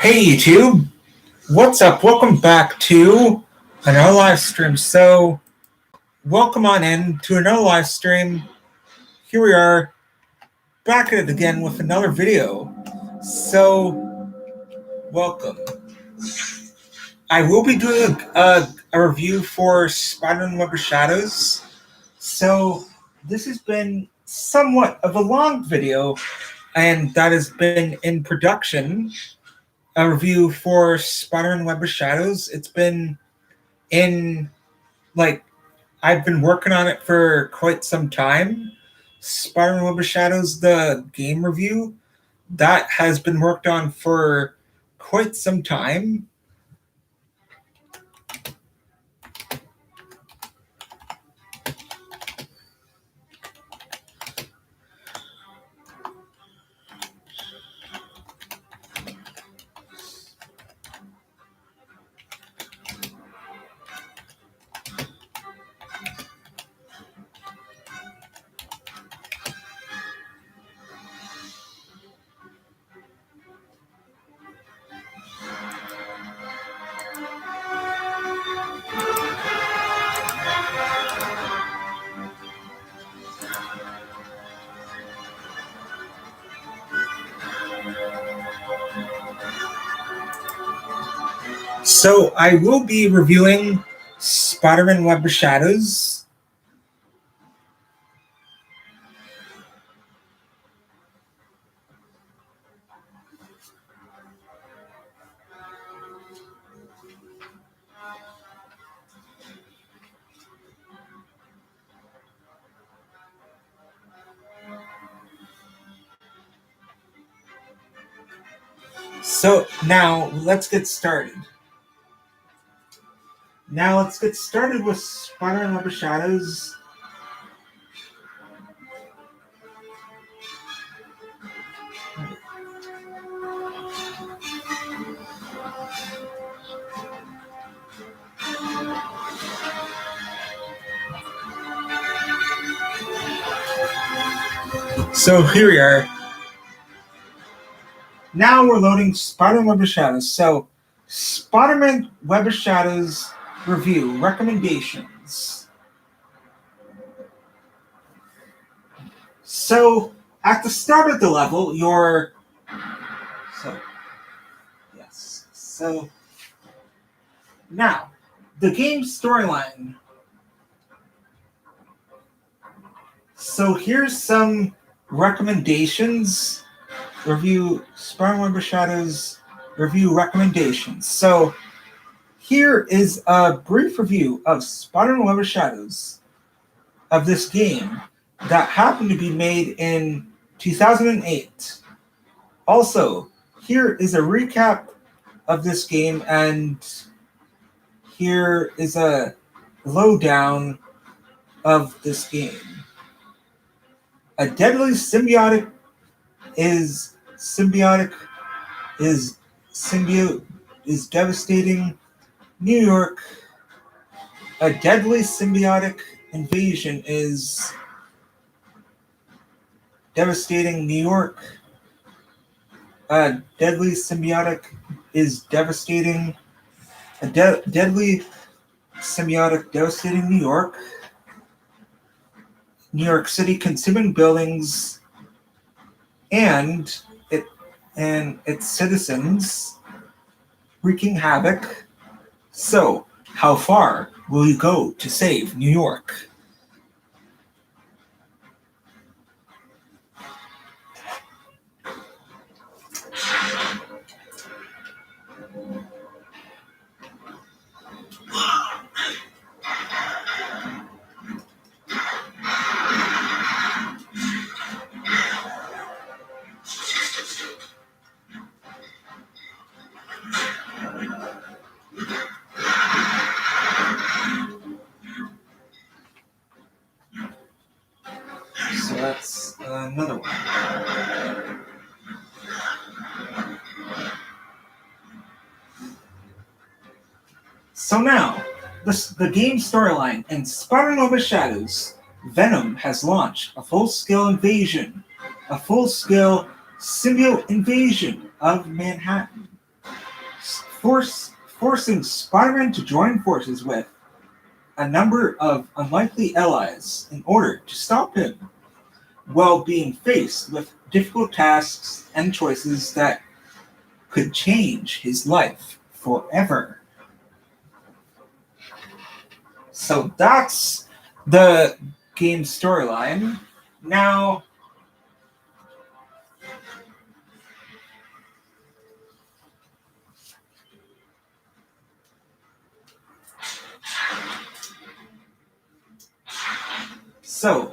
Hey YouTube, what's up? Welcome back to another live stream. So, welcome on in to another live stream. Here we are, back at it again with another video. So, welcome. I will be doing a review for Spider-Man Web of Shadows. So, this has been somewhat of a long video, and that has been in production. A review for Spider-Man Web of Shadows. It's been I've been working on it for quite some time. Spider-Man Web of Shadows, the game review, that has been worked on for quite some time. So I will be reviewing Spider-Man Web of Shadows. So now let's get started. With Spider-Man Web of Shadows. So here we are. Now we're loading Spider-Man Web of Shadows. So, Spider-Man Web of Shadows review recommendations. So, at the start of the level, So, now, the game storyline. So, here's some recommendations. Review Spider-Man Web of Shadows review recommendations. So here is a brief review of Spider-Man Web of Shadows of this game that happened to be made in 2008. Also, here is a recap of this game, and here is a lowdown of this game. A deadly symbiote is devastating New York. A deadly symbiotic invasion is devastating New York. A deadly symbiotic is devastating. Deadly symbiotic devastating New York. New York City consuming buildings and its citizens, wreaking havoc. So, how far will you go to save New York? So that's another one. So now, the game storyline in Spider-Man Web of Shadows, Venom has launched a full-scale symbiote invasion of Manhattan. forcing Spider-Man to join forces with a number of unlikely allies in order to stop him, while being faced with difficult tasks and choices that could change his life forever. So that's the game storyline. Now,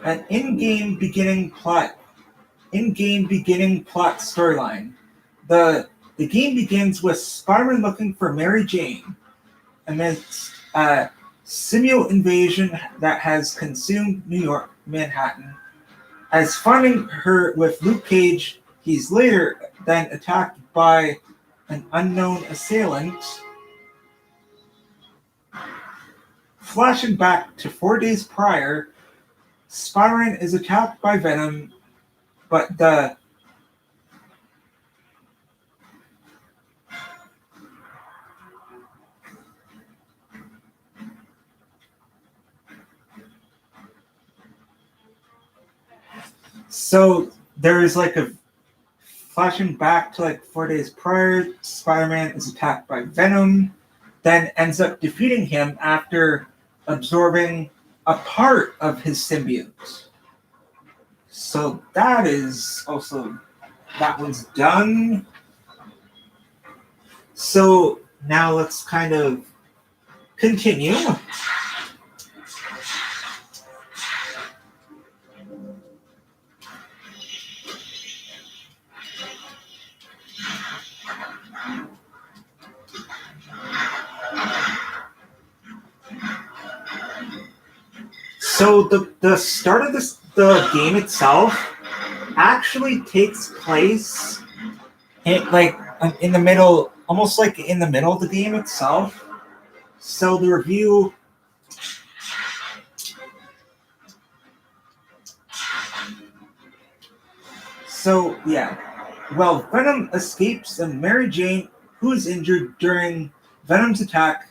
an in-game beginning plot storyline. The game begins with Spider-Man looking for Mary Jane amidst a simul invasion that has consumed New York, Manhattan. As finding her with Luke Cage, he's later then attacked by an unknown assailant. Flashing back to 4 days prior, Spider-Man is attacked by Venom, but the So there's like a flashing back to like 4 days prior, Spider-Man is attacked by Venom, then ends up defeating him after absorbing a part of his symbiote. So that one's done. So now let's kind of continue. So the start of the game itself actually takes place in the middle, almost like in the middle of the game itself. So the review. So yeah, well, Venom escapes and Mary Jane, who is injured during Venom's attack.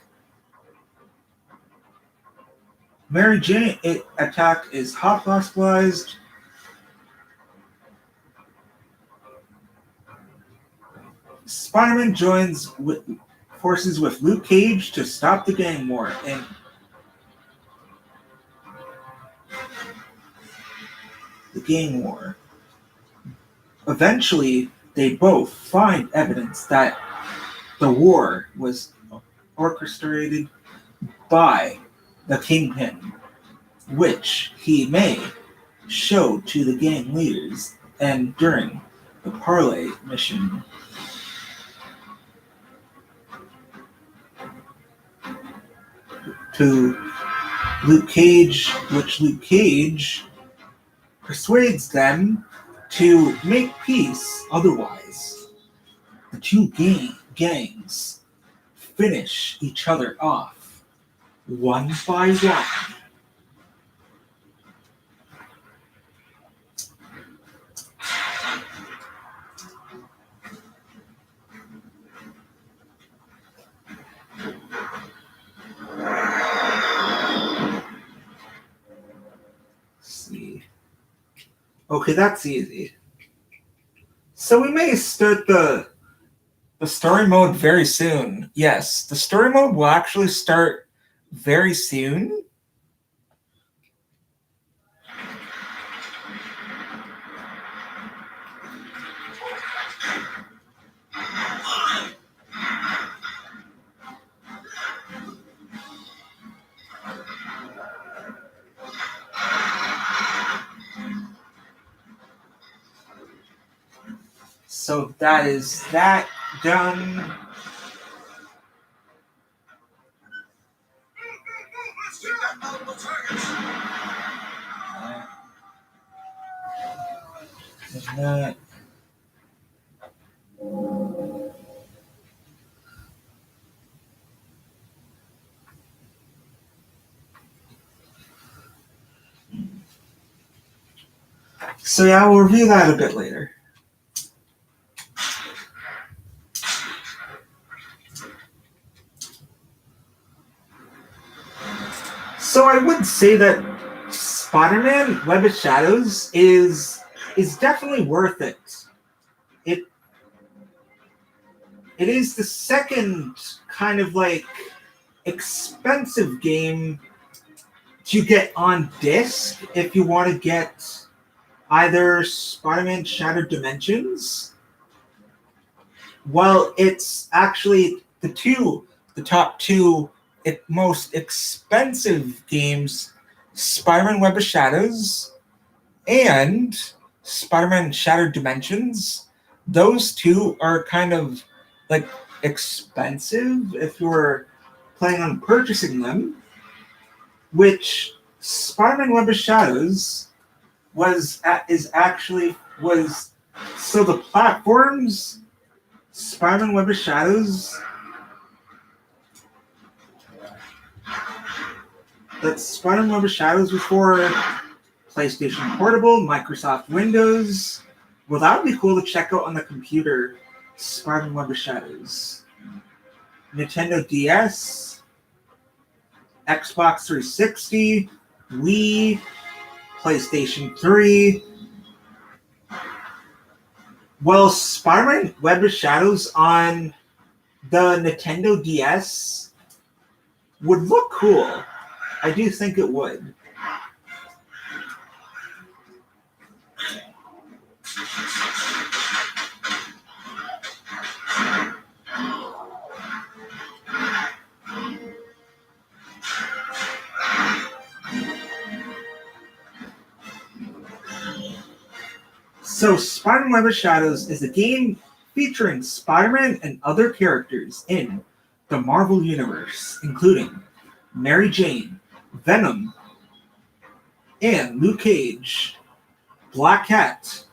Mary Jane attack is hospitalized. Spider-Man joins forces with Luke Cage to stop the gang war, and eventually, they both find evidence that the war was orchestrated by the Kingpin, which he may show to the gang leaders and during the Parlay mission. To Luke Cage, which Luke Cage persuades them to make peace, otherwise the two gangs finish each other off one by one. Okay, that's easy. So we may start the story mode very soon. Yes, the story mode will actually start very soon. So that is that done. And that. So yeah, we'll review that a bit later. would say that Spider-Man Web of Shadows is definitely worth it. It is the second kind of like expensive game to get on disc if you want to get either Spider-Man Shattered Dimensions. Well, it's actually the top two most expensive games, Spider-Man Web of Shadows and Spider-Man Shattered Dimensions. Those two are kind of like expensive if you're planning on purchasing them, which Spider-Man Web of Shadows was so the platforms Spider-Man Web of Shadows Spider-Man Web of Shadows was for PlayStation Portable, Microsoft Windows. Well, that would be cool to check out on the computer. Spider-Man Web of Shadows. Nintendo DS, Xbox 360, Wii, PlayStation 3. Well, Spider-Man Web of Shadows on the Nintendo DS would look cool. I do think it would. So, Spider-Man Web of Shadows is a game featuring Spider-Man and other characters in the Marvel Universe, including Mary Jane, Venom, and Luke Cage, Black Cat,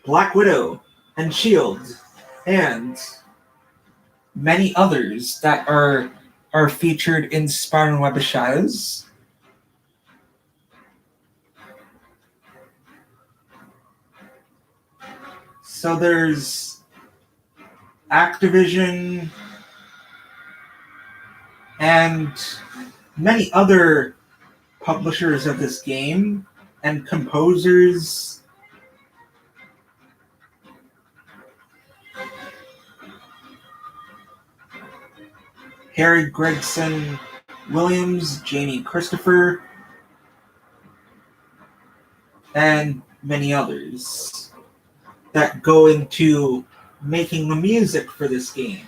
Black Widow, and S.H.I.E.L.D., and many others that are featured in Spider-Man Web of Shadows. So there's Activision and many other publishers of this game and composers. Harry Gregson Williams, Jamie Christopher, and many others that go into making the music for this game.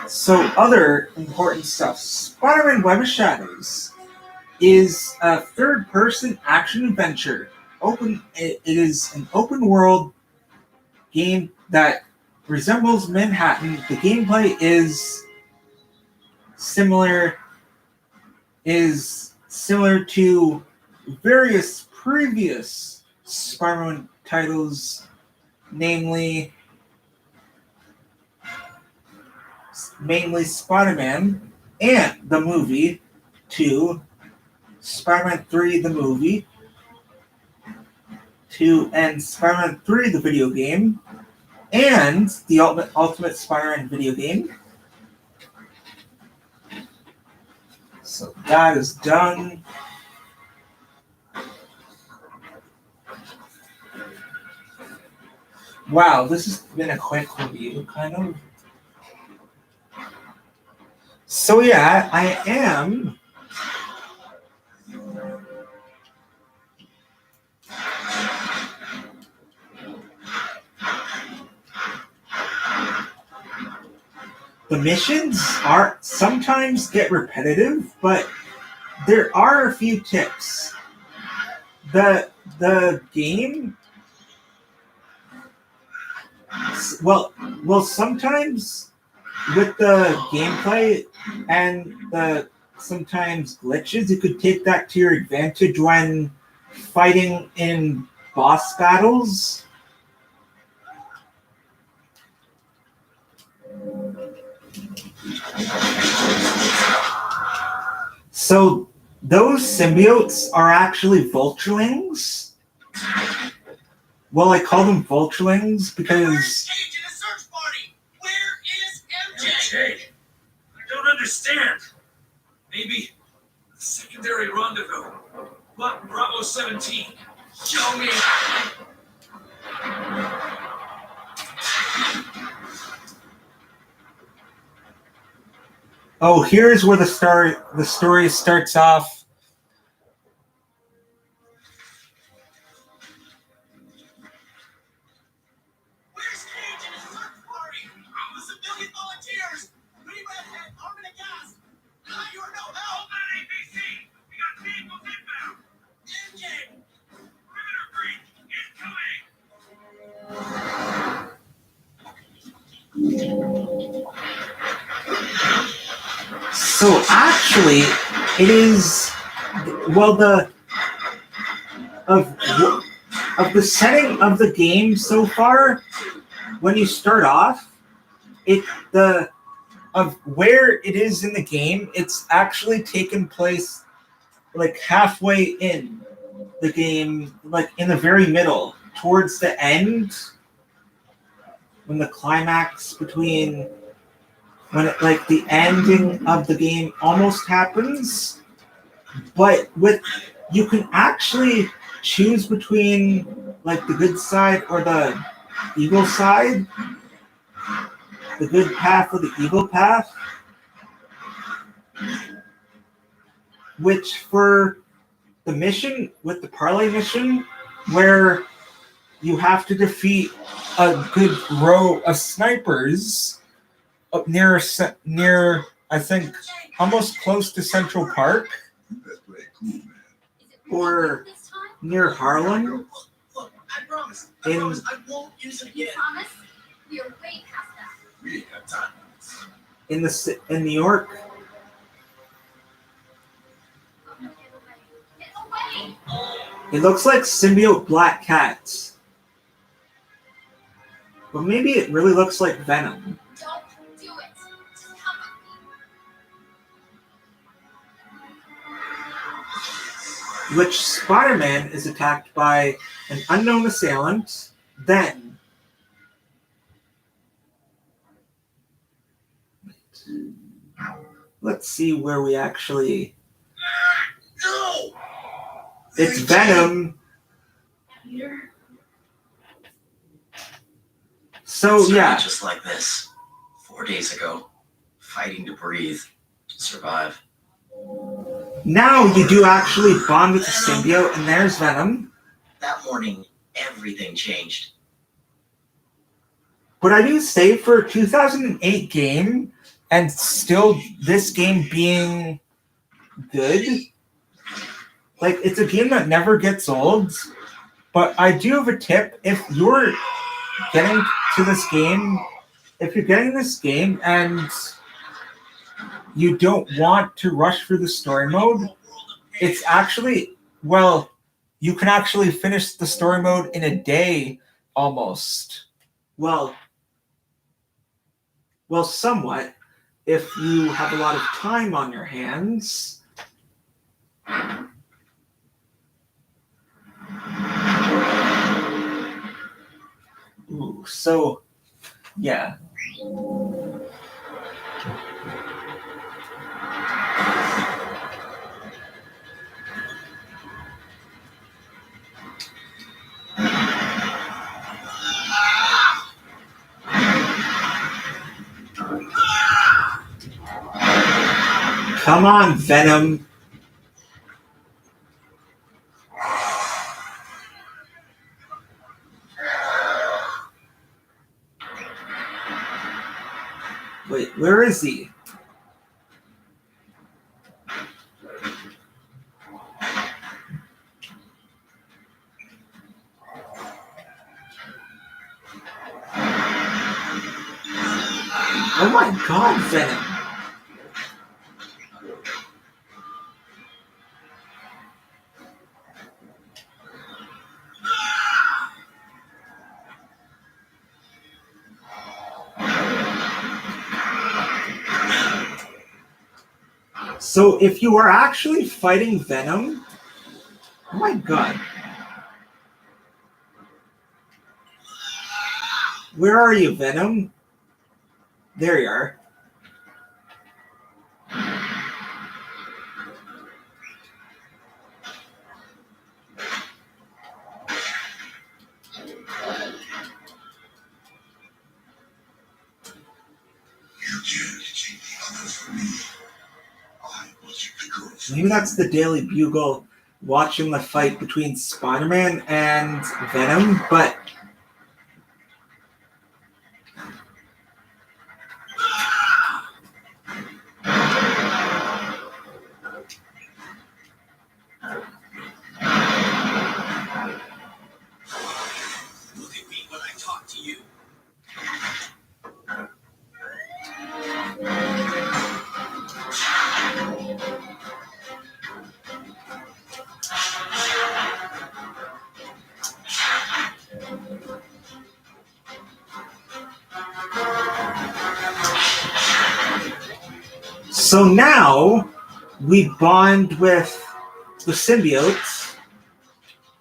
So other important stuff. Spider-Man Web of Shadows is a third-person action-adventure. It is an open-world game that resembles Manhattan. The gameplay is similar to various previous Spider-Man titles, mainly Spider-Man and the movie 2, Spider-Man 3 the movie 2, and Spider-Man 3 the video game, and the Ultimate Spider-Man video game. So that is done. Wow, this has been a quick review, kind of. So yeah, I am the missions are sometimes get repetitive, but there are a few tips. The the game, well, sometimes with the gameplay and the sometimes glitches, you could take that to your advantage when fighting in boss battles. So those symbiotes are actually vulturelings. Well, I call them vulturelings because Where is MJ? I don't understand. Maybe the secondary rendezvous. What, Bravo 17? Show me. oh, here's where the story starts off. Where's Cage and his search party? The civilian volunteers. Pretty redhead, arm and a gas. You are no help. On ABC. We got vehicles inbound. MJ. Perimeter breach incoming. So actually, it is well of the setting of the game so far. When you start off, the of where it is in the game, it's actually taken place like halfway in the game, like in the very middle, towards the end, when the climax between when it, like the ending of the game almost happens. But with you can actually choose between like the good side or the evil side, the good path or the evil path, which for the mission with the parlay mission where you have to defeat a good row of snipers up near I think almost close to Central Park or near Harlem. Look, I promise. In- I won't use it You again. promise? We are way past that. We ain't got time. in New York. Oh, no, get away. Get away! It looks like symbiote black cats. But maybe it really looks like Venom. Don't do it. Just come with me. Which Spider-Man is attacked by an unknown assailant. Then let's see where we actually. No! It's Venom. Peter? So yeah, Just like this. 4 days ago. Fighting to breathe. To survive. now you do actually bond with the symbiote, and there's Venom. That morning, everything changed. But I do say for a 2008 game, and still this game being good, like it's a game that never gets old. But I do have a tip: if you're getting to this game, if you're getting this game and you don't want to rush through the story mode, it's actually, well, you can actually finish the story mode in a day almost. Well, somewhat, if you have a lot of time on your hands. Ooh, so, yeah. Come on, Venom. Wait, where is he? Oh my god, Venom. So if you are actually fighting Venom, oh my god. Where are you, Venom? There you are. Maybe that's the Daily Bugle watching the fight between Spider-Man and Venom, but Look at me when I talk to you. so now we bond with the symbiotes,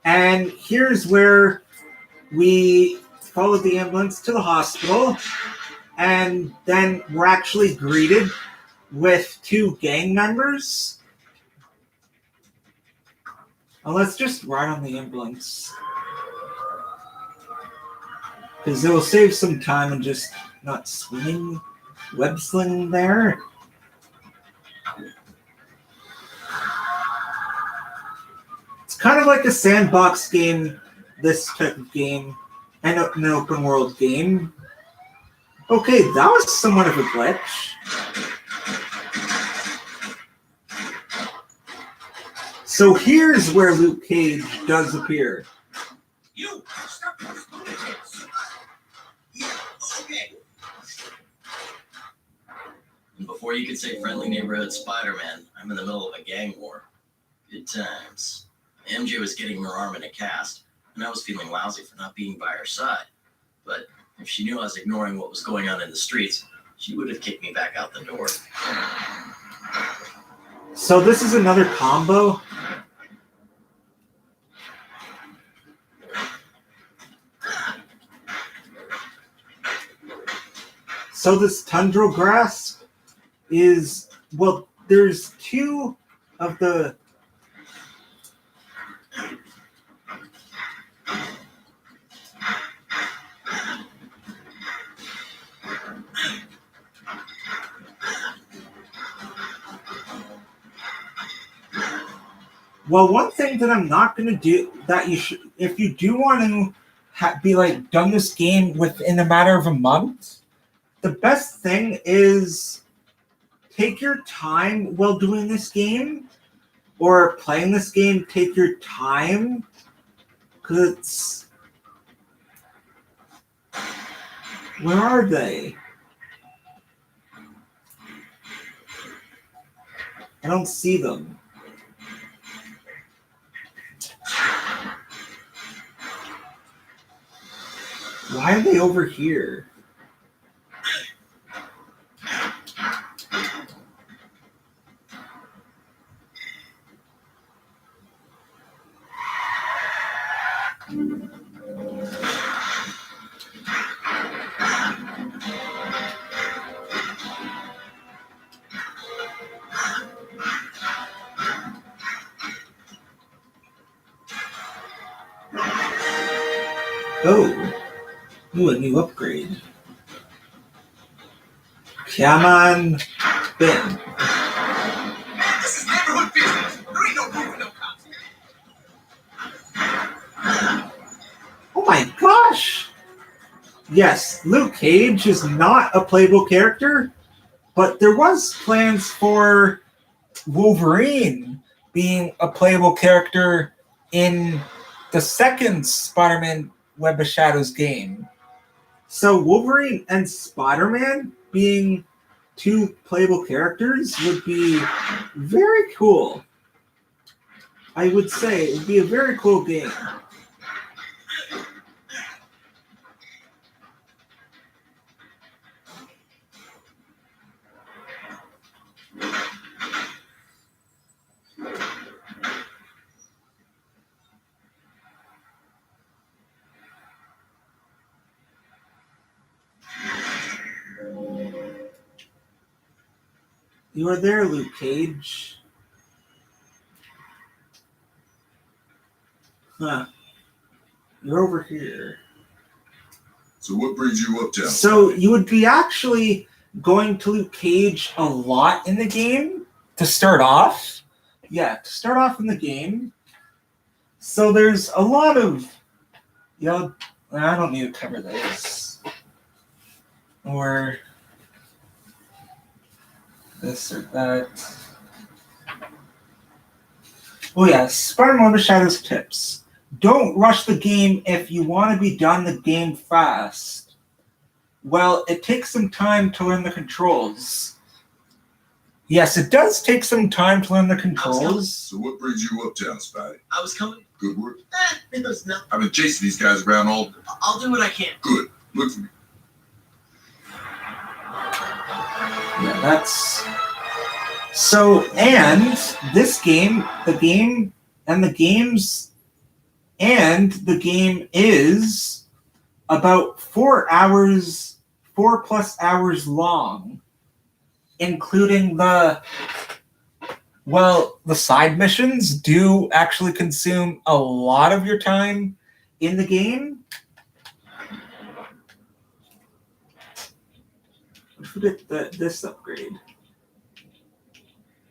and here's where we follow the ambulance to the hospital, and then we're actually greeted with two gang members. And let's just ride on the ambulance, because it will save some time and just not swinging, web slinging there. It's kind of like a sandbox game, this type of game, and an open world game. Okay, that was somewhat of a glitch. So here's where Luke Cage does appear. You stop those lunatics. Yeah, okay. And before you could say friendly neighborhood Spider-Man, I'm in the middle of a gang war. Good times. MJ was getting her arm in a cast, and I was feeling lousy for not being by her side. But if she knew I was ignoring what was going on in the streets, she would have kicked me back out the door. So this is another combo. So this tundra grass is, well, there's two of the well, one thing that I'm not going to do, that you should, if you do want to be like done this game within a matter of a month, the best thing is take your time while doing this game or playing this game. Take your time, because it's, where are they? I don't see them. Why are they over here? Oh, ooh, a new upgrade. Come on, Ben. This is neighborhood business. There ain't no moving, no cops. Oh my gosh! Yes, Luke Cage is not a playable character, but there was plans for Wolverine being a playable character in the second Spider-Man Web of Shadows game. So Wolverine and Spider-Man being two playable characters would be very cool. I would say it would be a very cool game. You are there, Luke Cage. Huh. You're over here. So what brings you uptown? So you would be actually going to Luke Cage a lot in the game to start off. Yeah, to start off in the game. So there's a lot of, I don't need to cover this. Or this or that. Oh yeah, Spider-Man the Shadows tips. Don't rush the game if you want to be done the game fast. Well, it takes some time to learn the controls. Yes, it does take some time to learn the controls. So what brings you uptown, Spidey? I was coming. Good work. It was nothing. I've been chasing these guys around all day. I'll do what I can. Good. Look for me. Yeah, that's... So, and this game, the game is about 4 plus hours long, including the side missions do actually consume a lot of your time in the game. Let's look at this upgrade.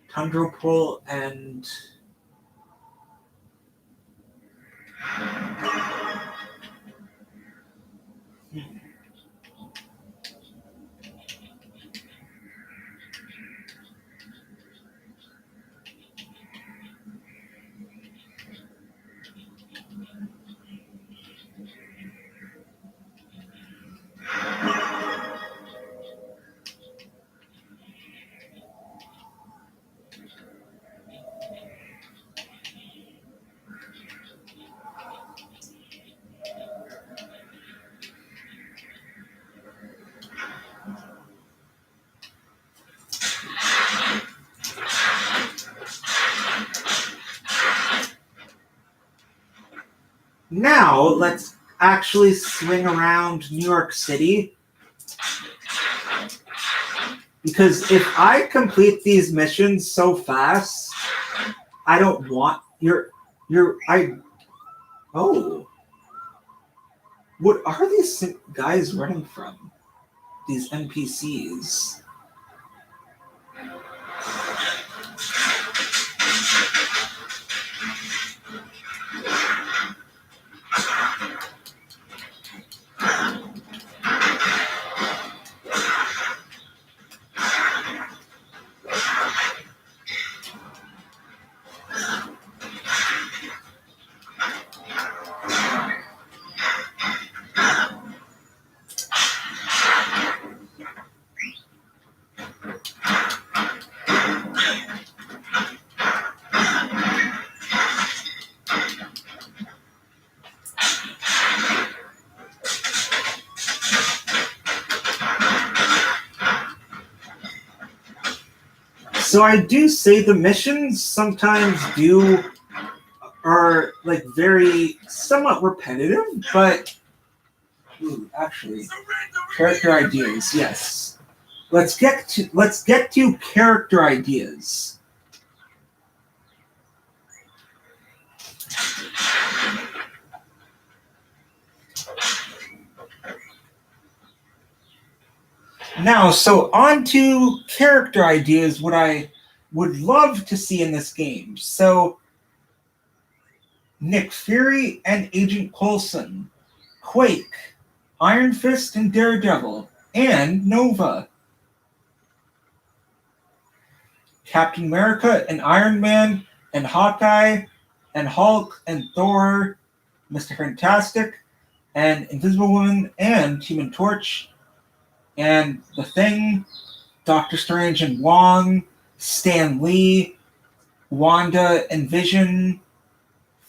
Tundra Pull and now let's actually swing around New York City. Because if I complete these missions so fast, I don't want what are these guys running from? These NPCs. So I do say the missions sometimes are like very somewhat repetitive, but actually character ideas, yes. Let's get to character ideas. Now, so on to character ideas, what I would love to see in this game. So, Nick Fury and Agent Coulson, Quake, Iron Fist and Daredevil, and Nova. Captain America and Iron Man and Hawkeye and Hulk and Thor, Mr. Fantastic, and Invisible Woman and Human Torch and The Thing, Doctor Strange and Wong, Stan Lee, Wanda and Vision,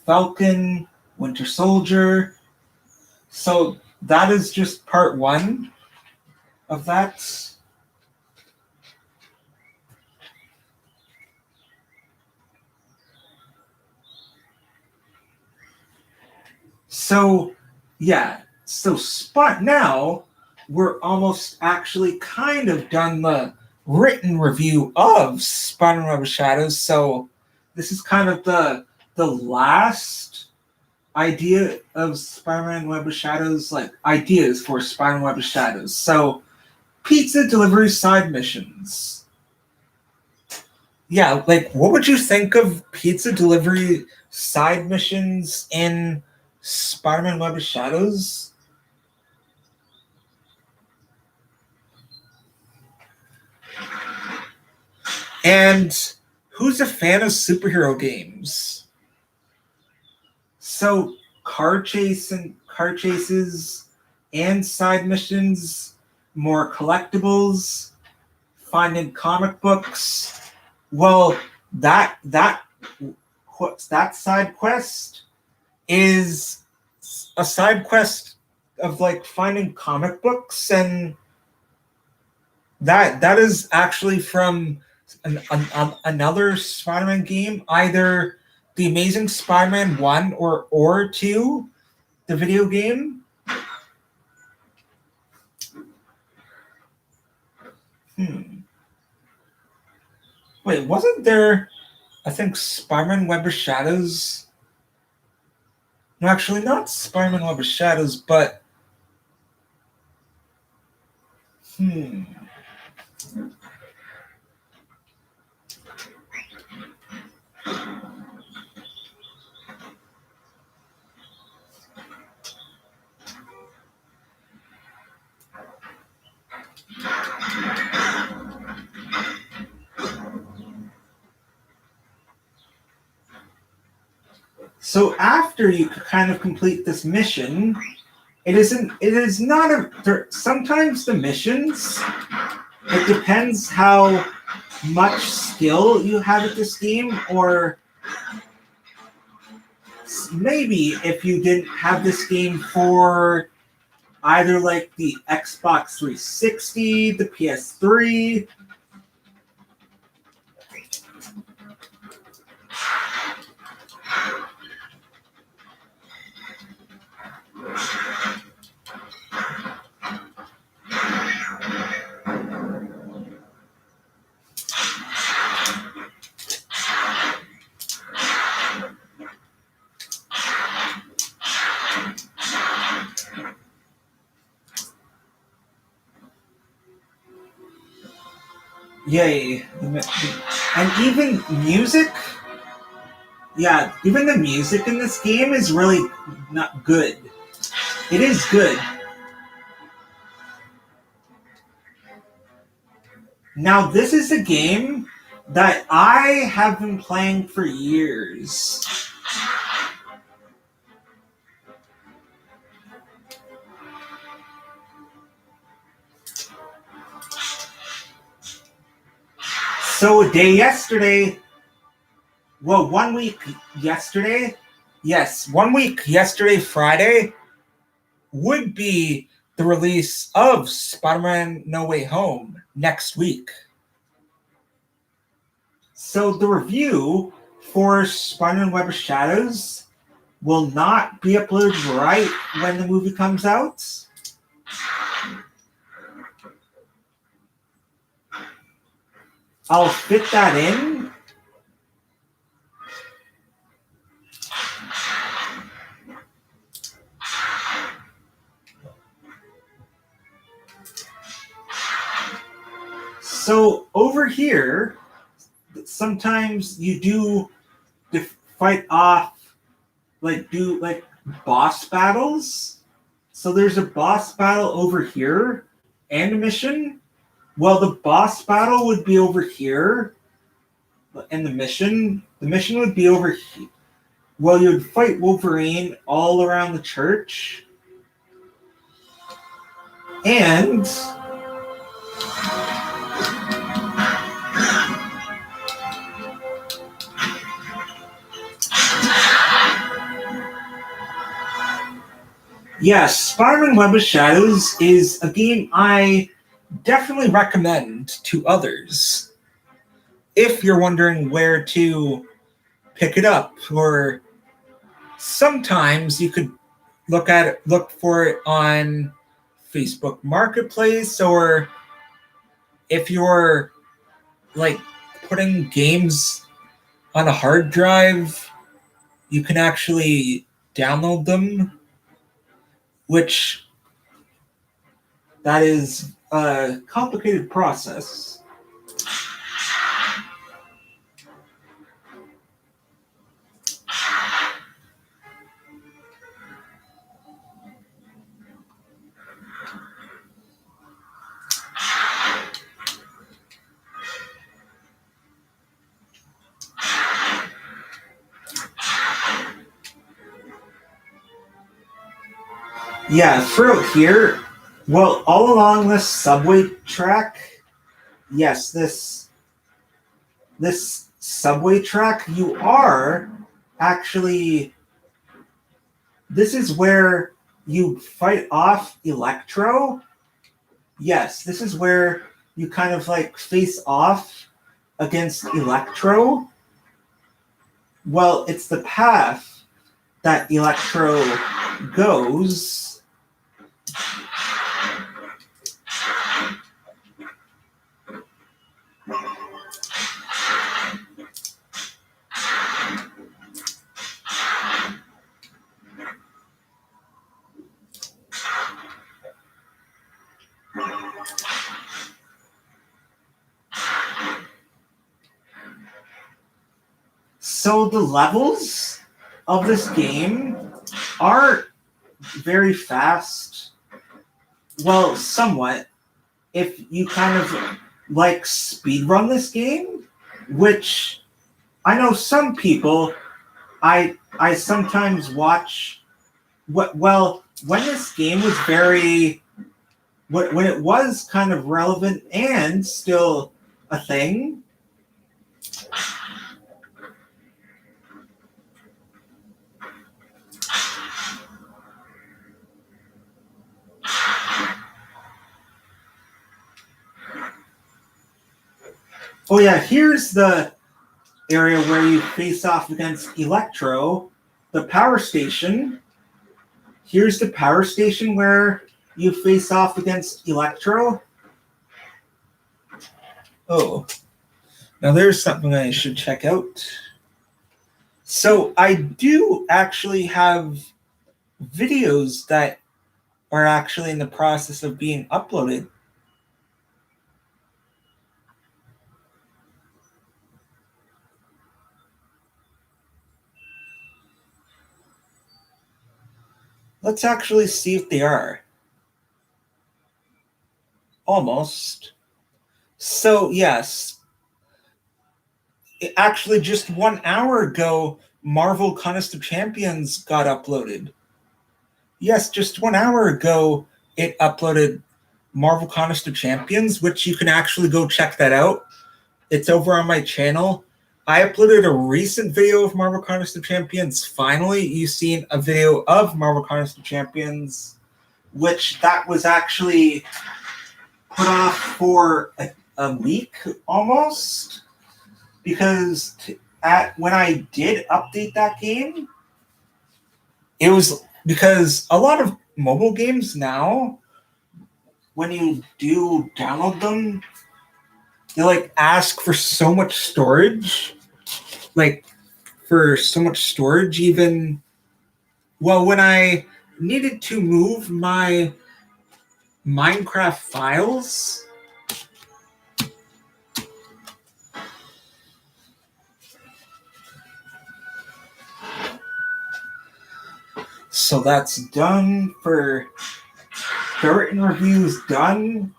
Falcon, Winter Soldier. So that is just part one of that. So, yeah. So now we're almost actually kind of done the written review of Spider-Man Web of Shadows. So this is kind of the last idea of Spider-Man Web of Shadows, like ideas for Spider-Man Web of Shadows. So pizza delivery side missions. Yeah, like what would you think of pizza delivery side missions in Spider-Man Web of Shadows? And who's a fan of superhero games? So car chases and side missions, more collectibles, finding comic books. Well, that side quest is a side quest of like finding comic books, and that is actually from another Spider-Man game, either the Amazing Spider-Man 1 or 2, the video game. Wait, wasn't there, I think, Spider-Man Web of Shadows? No, actually not Spider-Man Web of Shadows, but so after you kind of complete this mission, it is not sometimes the missions, it depends how much skill you have at this game, or maybe if you didn't have this game for either like the Xbox 360, the PS3. Yay. And even music, yeah, even the music in this game is really not good. It is good. Now, this is a game that I have been playing for years. So a day yesterday, well, 1 week yesterday, yes, 1 week yesterday, Friday, would be the release of Spider-Man No Way Home next week. So the review for Spider-Man Web of Shadows will not be uploaded right when the movie comes out. I'll fit that in. So over here, sometimes you do fight off, do boss battles. So there's a boss battle over here and a mission. Well, the boss battle would be over here, and the mission would be over here. Well, you'd fight Wolverine all around the church, And yes, Spider-Man Web of Shadows is a game I definitely recommend to others if you're wondering where to pick it up, or sometimes you could look for it on Facebook Marketplace, or if you're like putting games on a hard drive, you can actually download them, which that is a complicated process. Yeah, throughout here, well, all along this subway track, yes, this subway track, you are actually, this is where you fight off Electro. Yes, this is where you kind of like face off against Electro. Well, it's the path that Electro goes. So the levels of this game are very fast. Well, somewhat. If you kind of like speedrun this game, which I know some people, I sometimes watch. Well, when this game was when it was kind of relevant and still a thing. Oh yeah, here's the area where you face off against Electro, the power station. Here's the power station where you face off against Electro. Oh, now there's something I should check out. So I do actually have videos that are actually in the process of being uploaded. Let's actually see if they are. Almost. So, yes. Actually, just 1 hour ago, Marvel Contest of Champions got uploaded. Yes, just 1 hour ago, it uploaded Marvel Contest of Champions, which you can actually go check that out. It's over on my channel. I uploaded a recent video of Marvel Contest of Champions. Finally, you've seen a video of Marvel Contest of Champions, which that was actually put off for a week almost, because when I did update that game, it was because a lot of mobile games now, when you do download them, they like ask for so much storage, even. Well, when I needed to move my Minecraft files, so that's done for the written reviews done.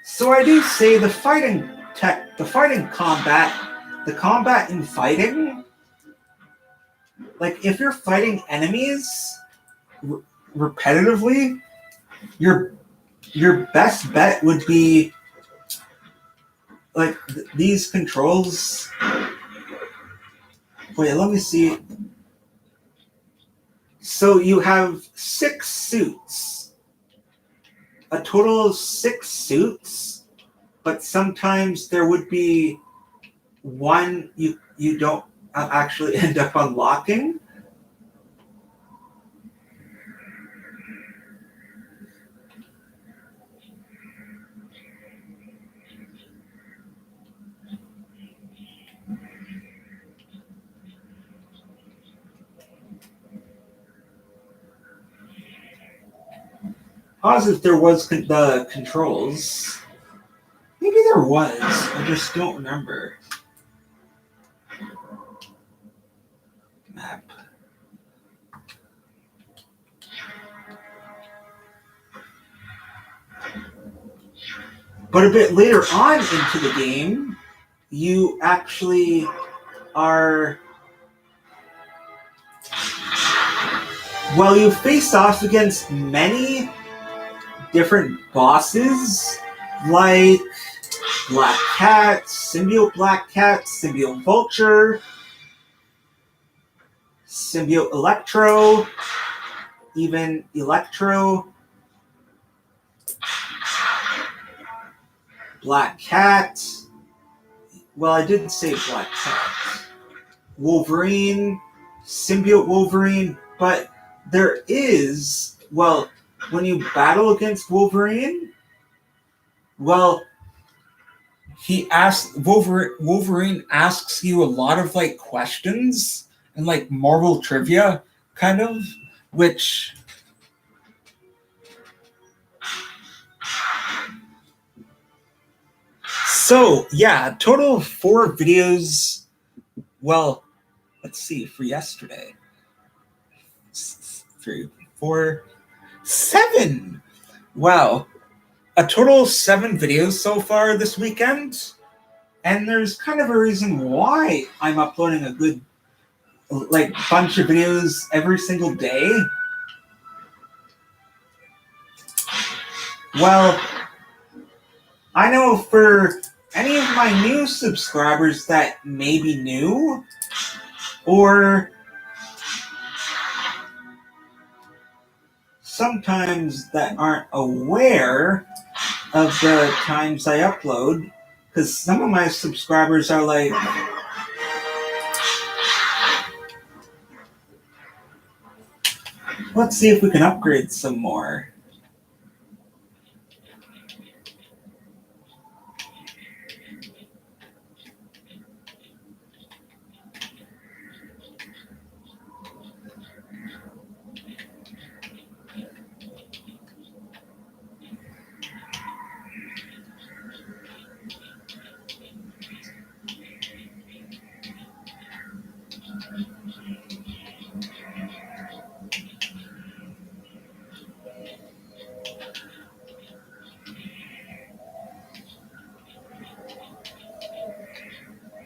So I do say the combat in fighting, like if you're fighting enemies, repetitively, your best bet would be like these controls. Wait, let me see. So you have 6 suits, a total of 6 suits, but sometimes there would be one you don't actually end up unlocking. Positive there was the controls. Maybe there was. I just don't remember. Map. But a bit later on into the game, you actually are. Well, you face off against many different bosses, like Black Cat, Symbiote Black Cat, Symbiote Vulture, Symbiote Electro, even Electro, Black Cat. Well, I didn't say Black Cat. Wolverine, Symbiote Wolverine, but there is, well, when you battle against Wolverine, well, Wolverine asks you a lot of like questions and like Marvel trivia kind of, which so yeah, total of 4 videos. Well, let's see, for yesterday. 3, 4, 7. Wow. A total of 7 videos so far this weekend. And there's kind of a reason why I'm uploading a good like bunch of videos every single day. Well, I know for any of my new subscribers that may be new, or sometimes that aren't aware of the times I upload, because some of my subscribers are like, let's see if we can upgrade some more.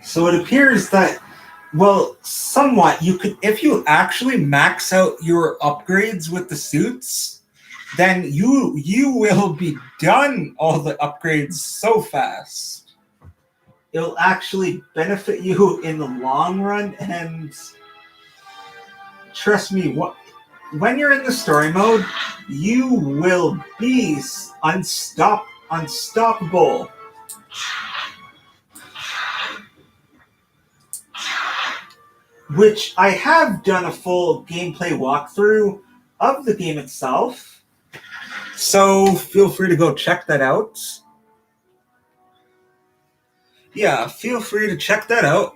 So it appears that, well, somewhat you could, if you actually max out your upgrades with the suits, then you will be done all the upgrades so fast. It'll actually benefit you in the long run, and trust me, when you're in the story mode, you will be unstoppable. Which I have done a full gameplay walkthrough of the game itself. So feel free to go check that out. Yeah, feel free to check that out.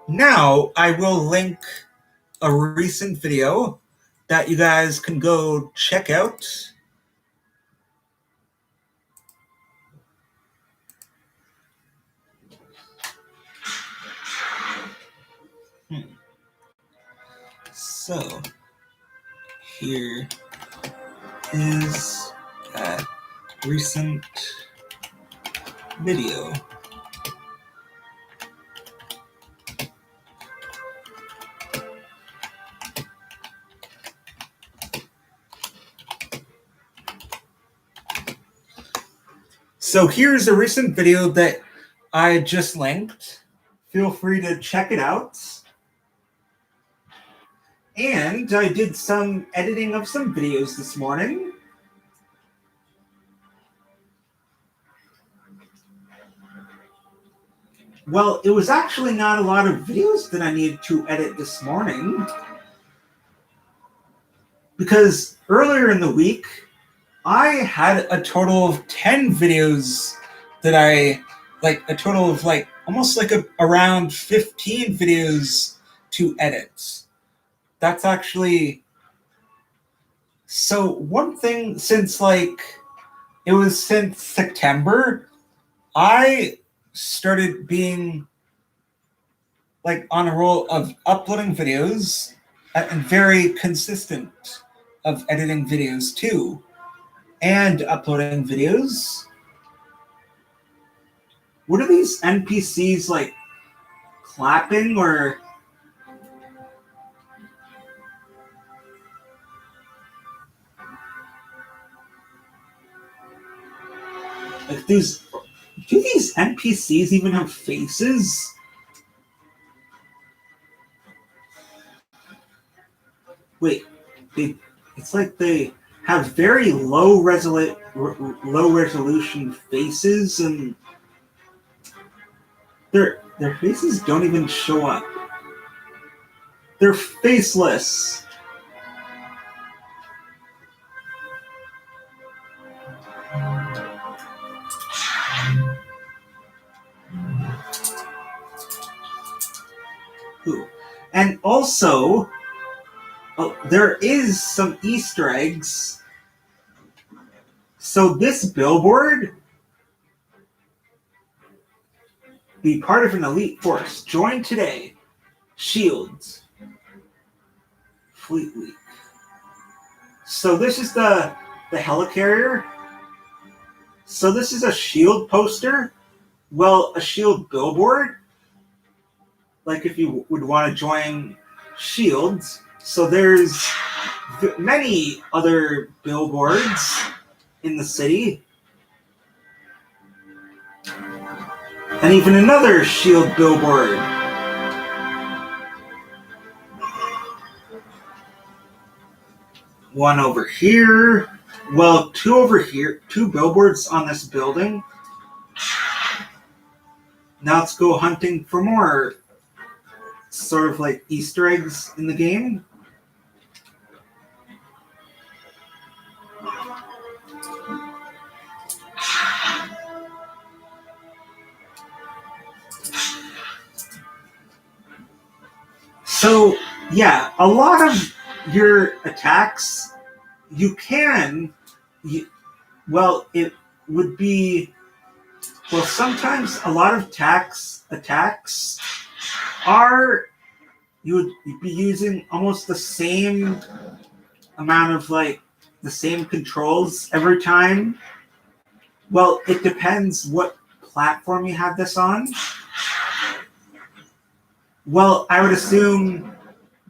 Now I will link a recent video that you guys can go check out. So here is that recent video. So here's a recent video that I just linked. Feel free to check it out. And I did some editing of some videos this morning. Well, it was actually not a lot of videos that I needed to edit this morning, because earlier in the week, I had a total of 10 videos that a total of almost around 15 videos to edit. That's actually, so one thing, since it was since September, I started being on a roll of uploading videos and very consistent of editing videos too, and uploading videos. What are these NPCs clapping or? Do these NPCs even have faces? Wait, it's like they have very low resolution faces, and their faces don't even show up. They're faceless. Ooh. And also, there is some Easter eggs. So this billboard, be part of an elite force. Join today. Shields. Fleet Week. So this is the helicarrier. So this is a shield poster. Well, a shield billboard. Like if you would want to join shields. So there's many other billboards in the city. And even another shield billboard. One over here. Well, two over here. Two billboards on this building. Now let's go hunting for more sort of Easter eggs in the game. So, yeah, a lot of your attacks, it would be, sometimes a lot of attacks are, you would be using almost the same amount of the same controls every time. Well, it depends what platform you have this on. Well, I would assume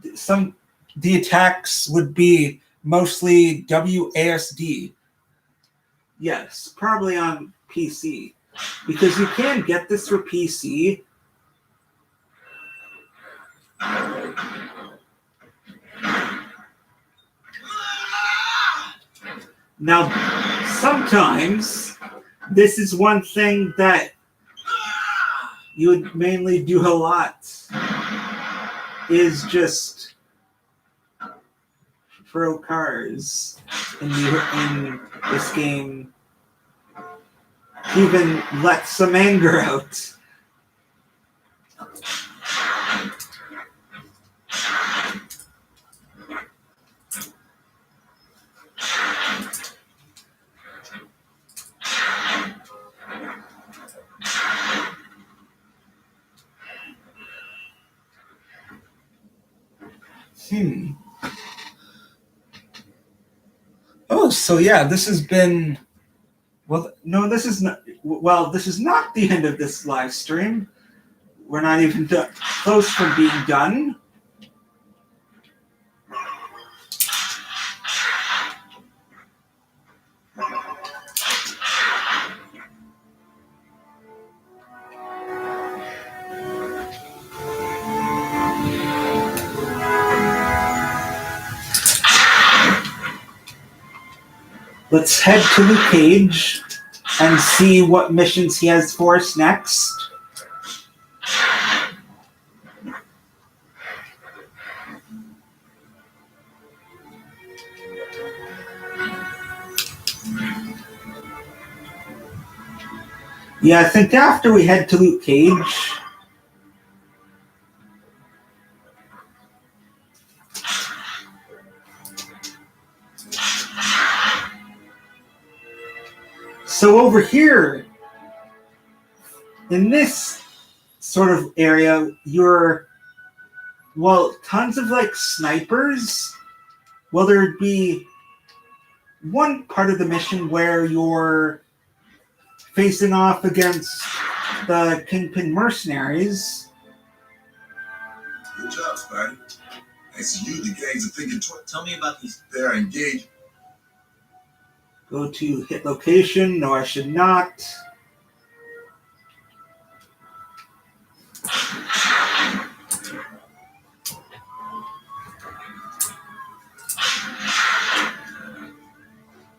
the attacks would be mostly WASD. Yes, probably on PC. Because you can get this for PC. Now, sometimes this is one thing that you would mainly do a lot, is just throw cars in this game. Even let some anger out. Oh, so yeah, this has been. Well, no, this is not. Well, this is not the end of this live stream. We're not even close from being done. Let's head to Luke Cage and see what missions he has for us next. Yeah, I think after we head to Luke Cage, so over here, in this sort of area, tons of like snipers. Well, there'd be one part of the mission where you're facing off against the Kingpin mercenaries. Good job, Spidey. Thanks to you, the gangs are thinking twice. Tell me about these. They're engaged. Go to hit location. No, I should not.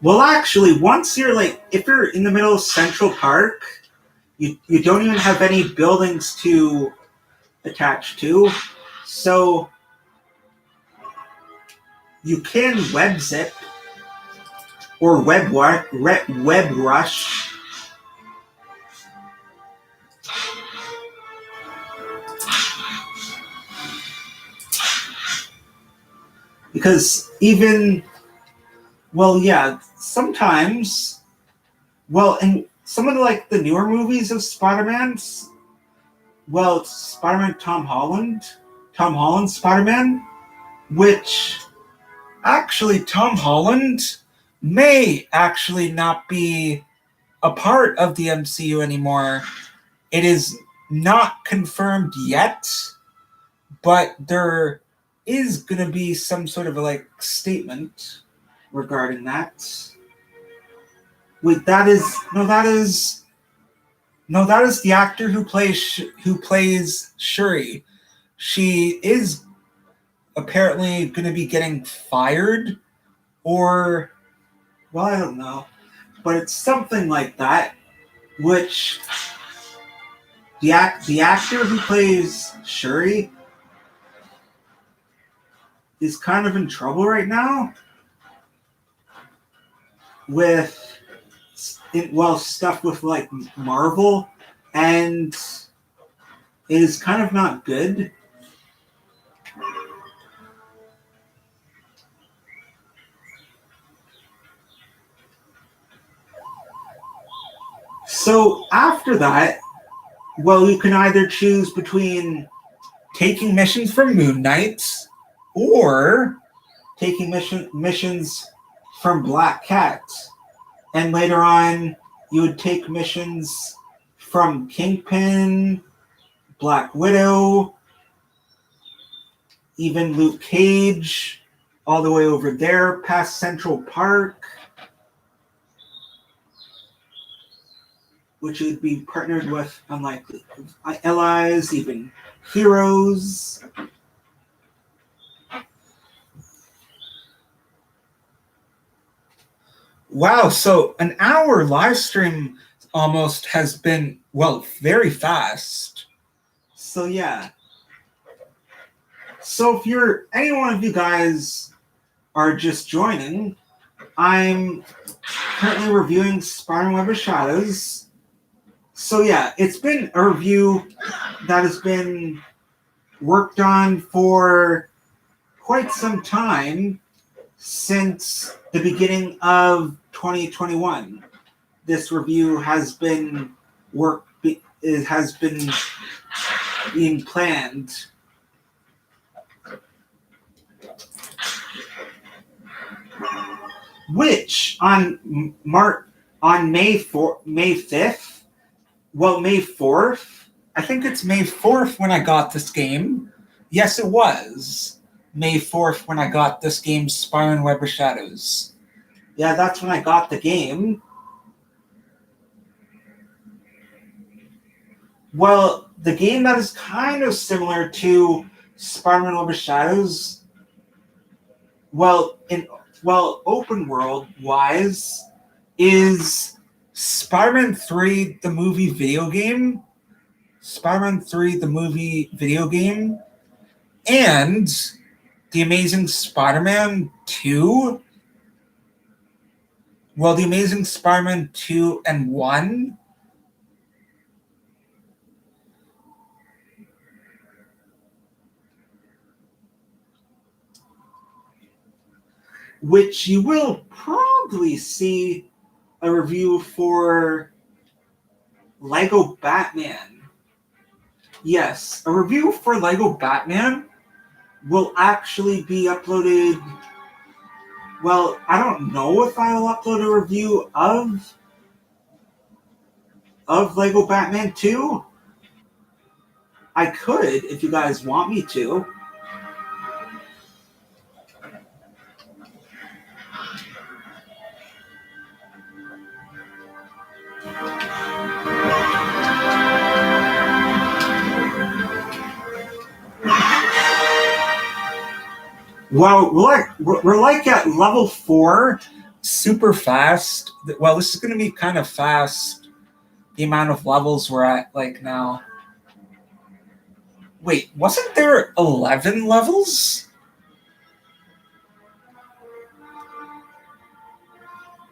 Well, actually, once you're like, if you're in the middle of Central Park, you don't even have any buildings to attach to, so you can web zip or web rush. Because even, well, yeah, sometimes, well, in some of the newer movies of Spider-Man, well, Spider-Man Tom Holland's Spider-Man, which actually Tom Holland may actually not be a part of the MCU anymore. It is not confirmed yet, but there is going to be some sort of like statement regarding that. Wait, that is the actor who plays Shuri. She is apparently going to be getting fired, or, well, I don't know, but it's something like that. Which the actor who plays Shuri is kind of in trouble right now with stuff with like Marvel, and it is kind of not good. So after that, well, you can either choose between taking missions from Moon Knight or taking missions from Black Cat. And later on, you would take missions from Kingpin, Black Widow, even Luke Cage, all the way over there past Central Park, which would be partnered with unlikely allies, even heroes. Wow, so an hour live stream almost has been, well, very fast. So yeah. So if any one of you guys are just joining, I'm currently reviewing Spider-Man Web of Shadows. So yeah, it's been a review that has been worked on for quite some time, since the beginning of 2021. This review has been being planned. Which on May 5th, well, May 4th, I think it's May 4th when I got this game. Yes, it was May 4th when I got this game, Spider-Man Web of Shadows. Yeah, that's when I got the game. Well, the game that is kind of similar to Spider-Man Web of Shadows, well, well, open world wise, is Spider-Man 3 the movie video game, Spider-Man 3 the movie video game, and The Amazing Spider-Man 2. Well, The Amazing Spider-Man 2 and 1. Which you will probably see a review for Lego Batman. Yes, a review for Lego Batman will actually be uploaded. Well, I don't know if I'll upload a review of Lego Batman 2. I could if you guys want me to. Well, we're like at level 4, super fast. Well, this is going to be kind of fast, the amount of levels we're at like now. Wait, wasn't there 11 levels?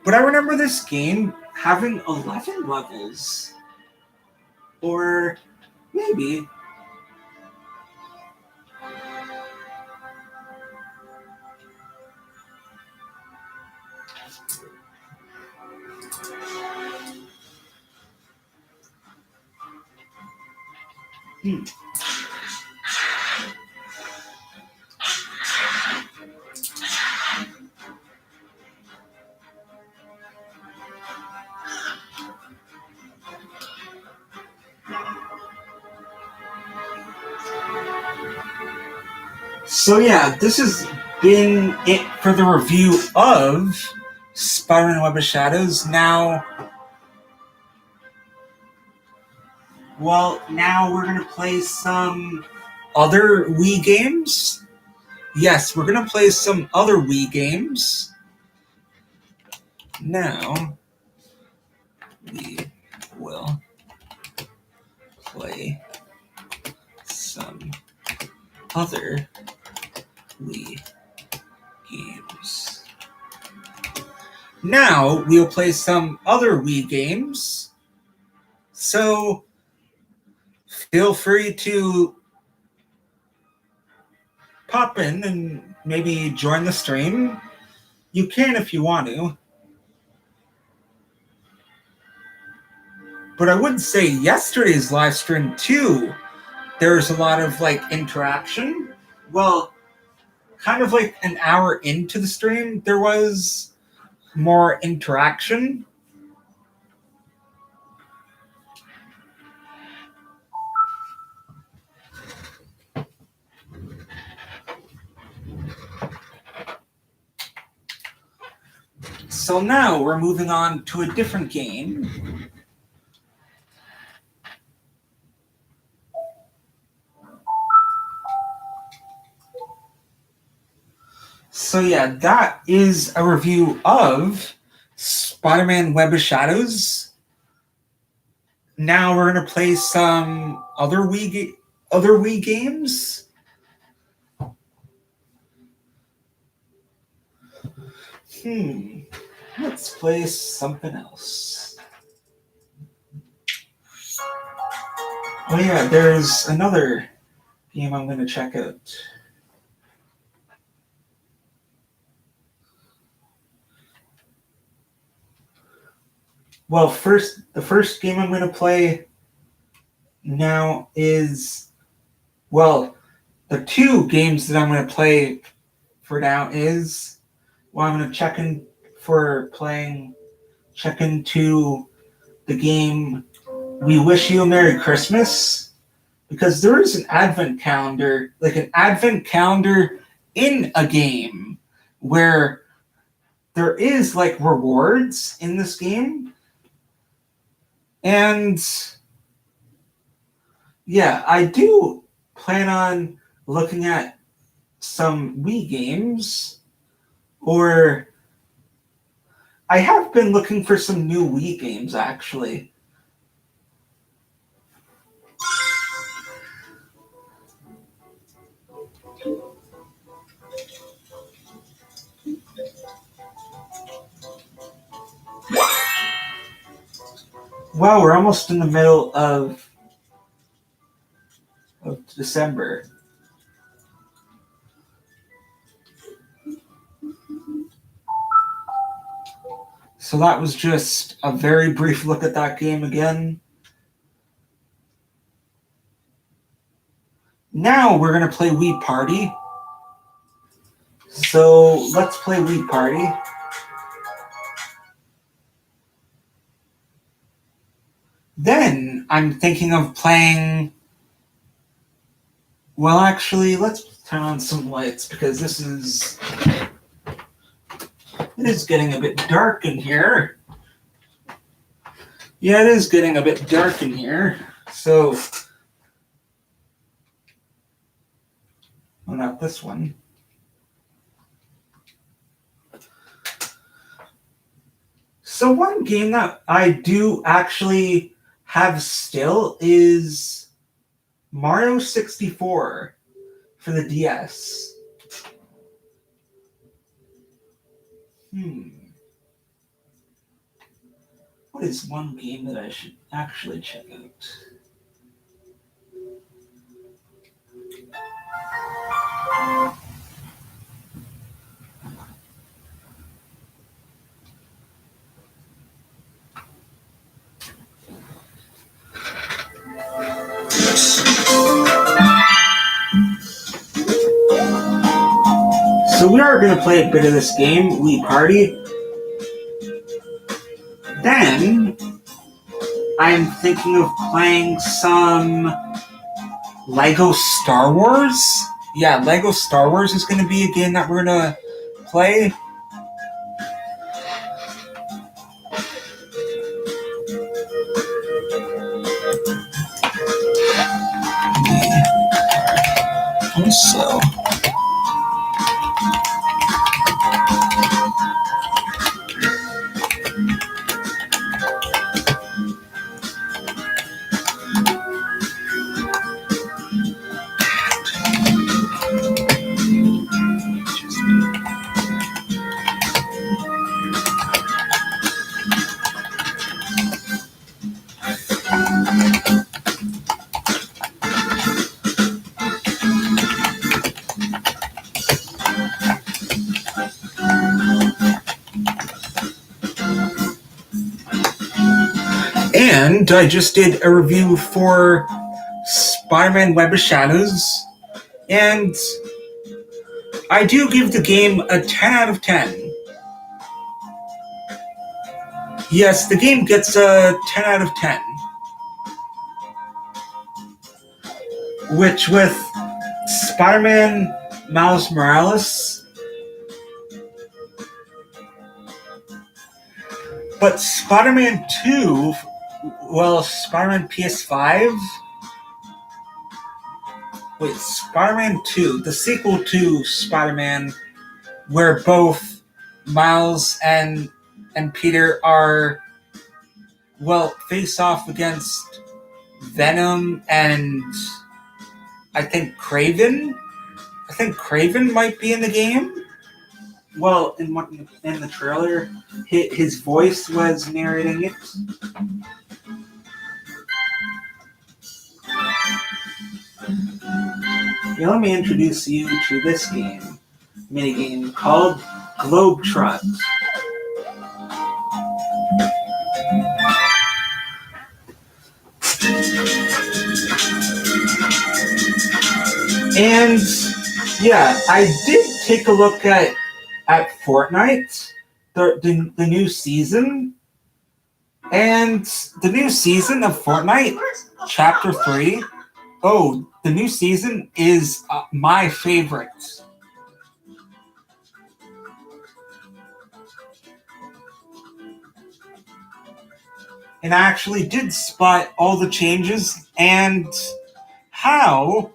But I remember this game having 11 levels. Or maybe. So yeah, this has been it for the review of Spider-Man Web of Shadows. Now we're going to play some other Wii games. Yes, we're going to play some other Wii games. Now, we will play some other Wii games. Now, we'll play some other Wii games. So, feel free to pop in and maybe join the stream. You can if you want to. But I would say yesterday's live stream too, there's a lot of like interaction. Well, kind of like an hour into the stream, there was more interaction. So now we're moving on to a different game. So yeah, that is a review of Spider-Man Web of Shadows. Now we're going to play some other Wii games. Let's play something else. Oh yeah, there's another game I'm going to check out. Well, the first game I'm going to play now is, well, the two games that I'm going to play for now is, well, I'm going to check into the game We Wish You a Merry Christmas, because there is an advent calendar, like an advent calendar in a game where there is like rewards in this game. And yeah, I do plan on looking at some Wii games Or I have been looking for some new Wii games, actually. Wow, we're almost in the middle of December. So that was just a very brief look at that game again. Now we're going to play Wii Party. So let's play Wii Party. Then I'm thinking of playing... Well, actually, let's turn on some lights because this is... It is getting a bit dark in here. Yeah, it is getting a bit dark in here. So... Well, not this one. So one game that I do actually have still is Mario 64 for the DS. What is one game that I should actually check out? So we are going to play a bit of this game, Wii Party. Then I'm thinking of playing some Lego Star Wars. Yeah, Lego Star Wars is going to be a game that we're going to play. Also, and I just did a review for Spider-Man Web of Shadows, and I do give the game a 10 out of 10. Yes, the game gets a 10 out of 10. Which with Spider-Man Miles Morales, but Spider-Man 2, well, Spider-Man PS5, wait, Spider-Man 2, the sequel to Spider-Man, where both Miles and Peter are, well, face off against Venom and I think Craven. I think Craven might be in the game. Well, in the trailer, his voice was narrating it. Now let me introduce you to this minigame called Globetrot. And yeah, I did take a look at Fortnite, the new season, and the new season of Fortnite, Chapter 3. Oh, the new season is my favorite. And I actually did spot all the changes and how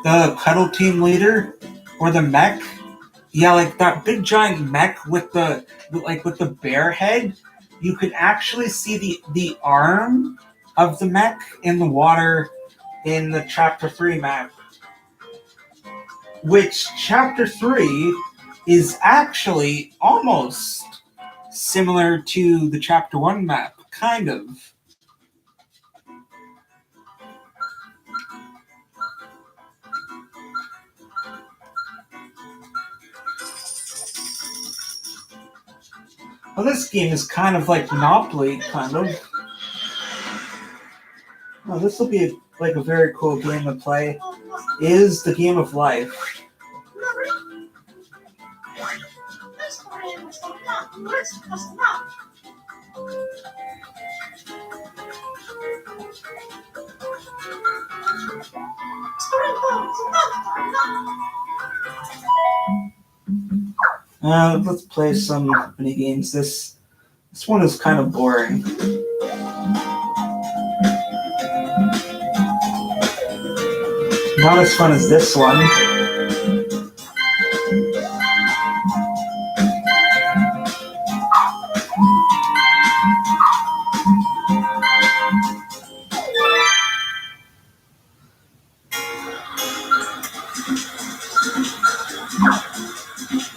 the Cuddle Team leader or the mech. Yeah, like that big giant mech with the bear head. You could actually see the arm of the mech in the water in the Chapter 3 map. Which Chapter 3 is actually almost similar to the Chapter 1 map, kind of. Well, this game is kind of like Monopoly, kind of. Well, this will be like a very cool game to play. Is the game of life. Let's play some mini games. This one is kind of boring. Not as fun as this one.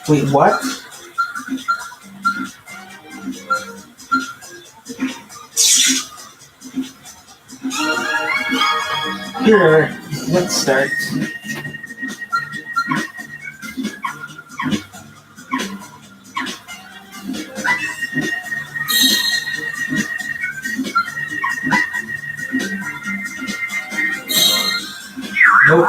Wait, what? Here, let's start. Nope.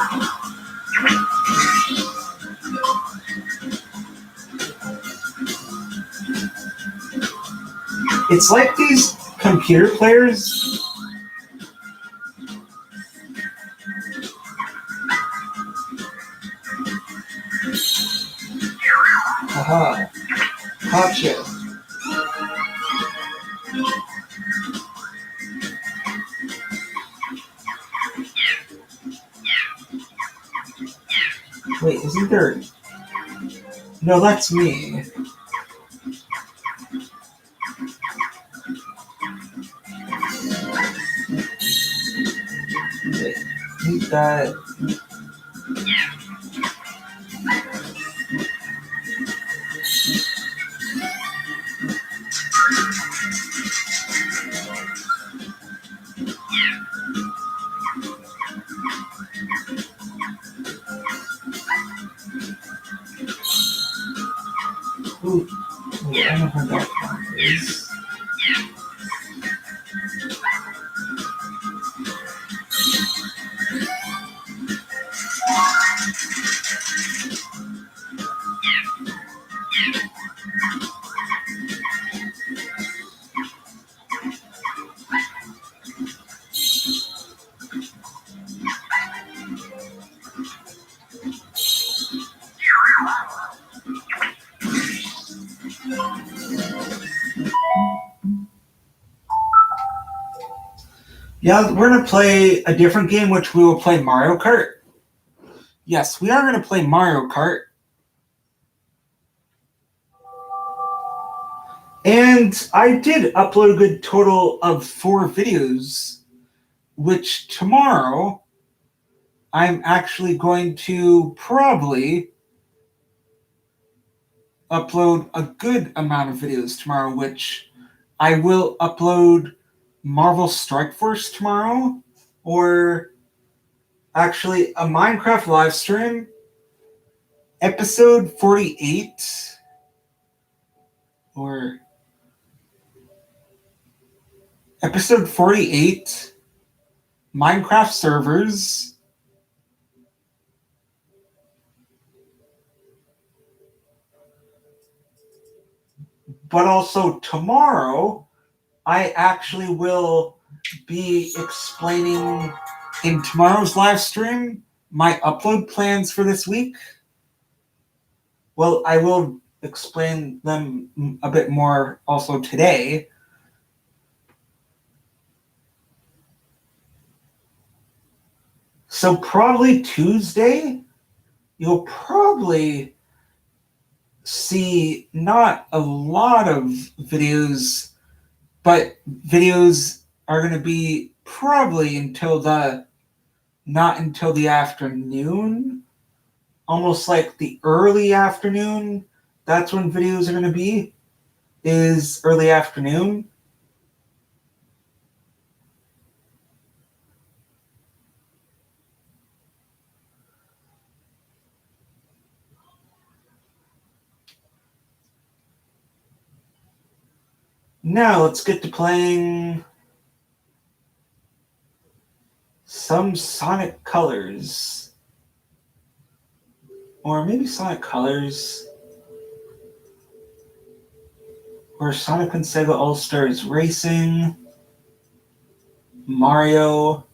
It's like these computer players. Haha. Gotcha. Wait, isn't there... No, that's me. Wait, ain't that... Ooh, wait, I don't know how that one is. Yeah, we're going to play a different game, which we will play Mario Kart. Yes, we are going to play Mario Kart. And I did upload a good total of 4 videos, which tomorrow I'm actually going to probably upload a good amount of videos tomorrow, which I will upload Marvel Strike Force tomorrow, or actually a Minecraft live stream, episode 48, or episode 48, Minecraft servers, but also tomorrow I actually will be explaining in tomorrow's live stream my upload plans for this week. Well, I will explain them a bit more also today. So probably Tuesday, you'll probably see not a lot of videos, but videos are going to be probably not until the afternoon, almost like the early afternoon. That's when videos are going to be, is early afternoon. Now let's get to playing some Sonic Colors. Or maybe Sonic Colors. Or Sonic and Sega All-Stars Racing. Mario.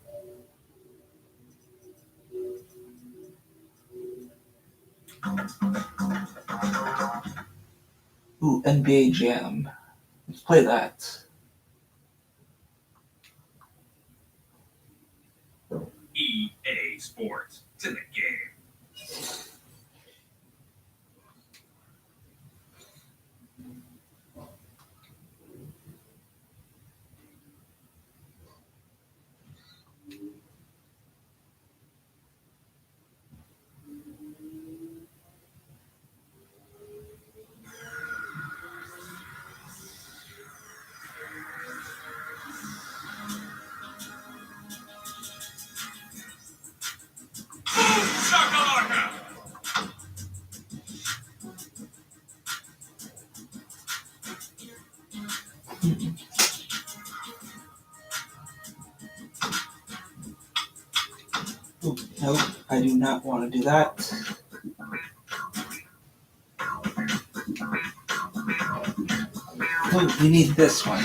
Ooh, NBA Jam. Let's play that. EA Sports. It's in the game. Boom shakalaka! Ooh, nope, I do not want to do that. Ooh, we need this one.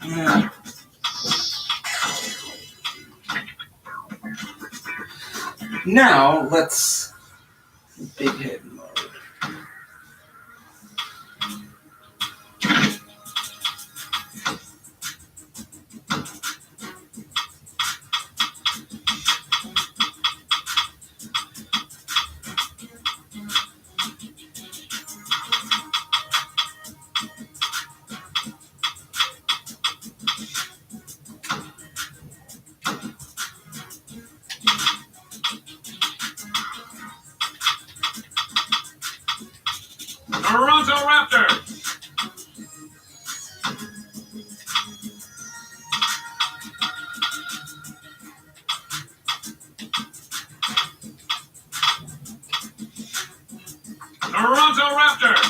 Yeah. Now let's big hit mode. Toronto Raptors. Toronto Raptors.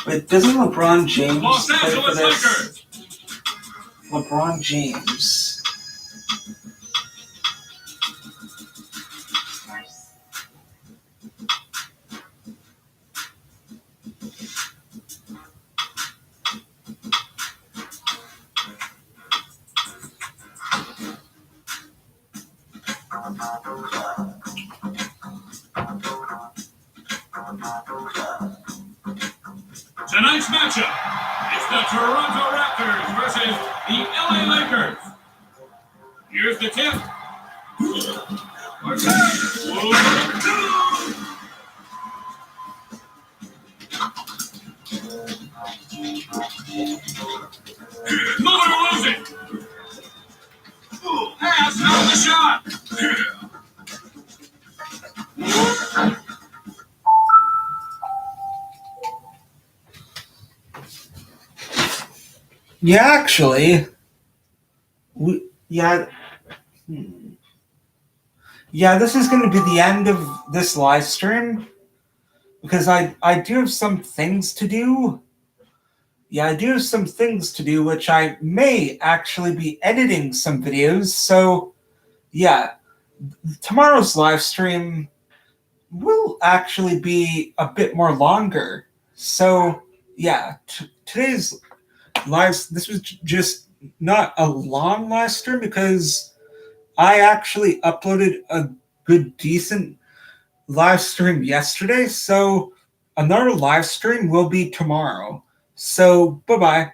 Wait, doesn't LeBron James Los play for Angeles this? Lakers. LeBron James. Tonight's matchup is the Toronto Raptors versus the LA Lakers. Here's the tip. Move it or lose it. Hey, I smelled the shot. Yeah, actually, yeah, yeah. This is going to be the end of this live stream because I do have some things to do. Yeah, I do have some things to do, which I may actually be editing some videos. So, yeah, tomorrow's live stream will actually be a bit more longer. So, yeah, today's this was just not a long live stream because I actually uploaded a good, decent live stream yesterday. So, another live stream will be tomorrow. So, bye bye.